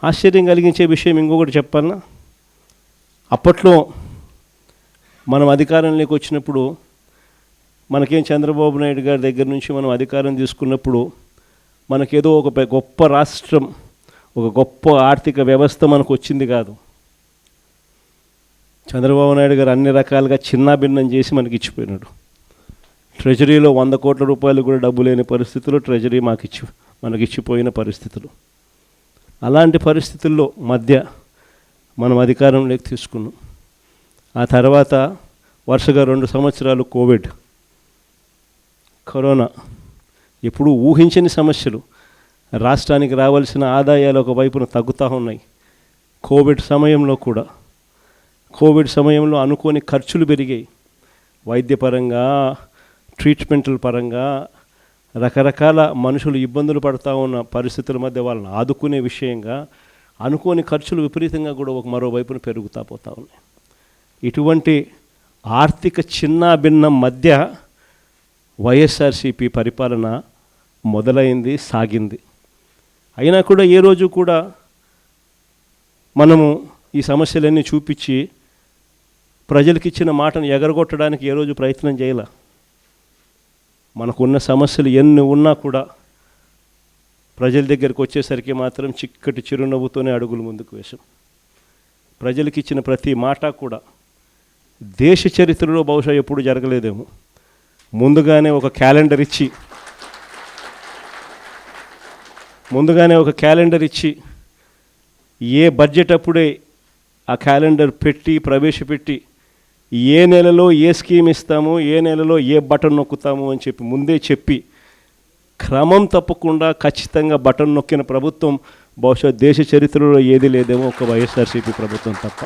ఆశ్చర్యం కలిగించే విషయం ఇంకొకటి చెప్పాలన్నా, అప్పట్లో మనం అధికారంలోకి వచ్చినప్పుడు మనకేం చంద్రబాబు నాయుడు గారి దగ్గర నుంచి మనం అధికారం తీసుకున్నప్పుడు మనకేదో ఒక గొప్ప రాష్ట్రం, ఒక గొప్ప ఆర్థిక వ్యవస్థ మనకు వచ్చింది కాదు. చంద్రబాబు నాయుడు గారు అన్ని రకాలుగా చిన్నాభిన్నం చేసి మనకి ఇచ్చిపోయినాడు. ట్రెజరీలో 100 కోట్ల రూపాయలు కూడా డబ్బు లేని పరిస్థితుల్లో ట్రెజరీ మనకిచ్చిపోయిన పరిస్థితులు. అలాంటి పరిస్థితుల్లో మధ్య మనం అధికారంలోకి తీసుకున్నాం. ఆ తర్వాత వరుసగా 2 సంవత్సరాలు కరోనా, ఎప్పుడూ ఊహించని సమస్యలు. రాష్ట్రానికి రావాల్సిన ఆదాయాలు ఒకవైపున తగ్గుతూ ఉన్నాయి. కోవిడ్ సమయంలో అనుకోని ఖర్చులు పెరిగాయి. వైద్యపరంగా, ట్రీట్మెంట్ల పరంగా రకరకాల మనుషులు ఇబ్బందులు పడుతూ ఉన్న పరిస్థితుల మధ్య వాళ్ళని ఆదుకునే విషయంగా అనుకోని ఖర్చులు విపరీతంగా కూడా మరోవైపున పెరుగుతూ పోతూ ఉన్నాయి. ఇటువంటి ఆర్థిక చిన్నాభిన్నం మధ్య వైఎస్ఆర్సీపీ పరిపాలన మొదలైంది, సాగింది. అయినా కూడా ఏ రోజు కూడా మనము ఈ సమస్యలన్నీ చూపించి ప్రజలకు ఇచ్చిన మాటను ఎగరగొట్టడానికి ఏ రోజు ప్రయత్నం చేయాల. మనకున్న సమస్యలు ఎన్ని ఉన్నా కూడా ప్రజల దగ్గరికి వచ్చేసరికి మాత్రం చిక్కటి చిరునవ్వుతోనే అడుగులు ముందుకు వేశాం. ప్రజలకు ఇచ్చిన ప్రతి మాట కూడా దేశ చరిత్రలో బహుశా ఎప్పుడు జరగలేదేమో. ముందుగానే ఒక క్యాలెండర్ ఇచ్చి ఏ బడ్జెట్ అప్పుడే ఆ క్యాలెండర్ ప్రవేశపెట్టి ఏ నెలలో ఏ స్కీమ్ ఇస్తాము, ఏ నెలలో ఏ బటన్ నొక్కుతాము అని ముందే చెప్పి క్రమం తప్పకుండా ఖచ్చితంగా బటన్ నొక్కిన ప్రభుత్వం బహుశా దేశ చరిత్రలో ఏది లేదేమో, ఒక వైఎస్ఆర్సీపీ ప్రభుత్వం తప్ప.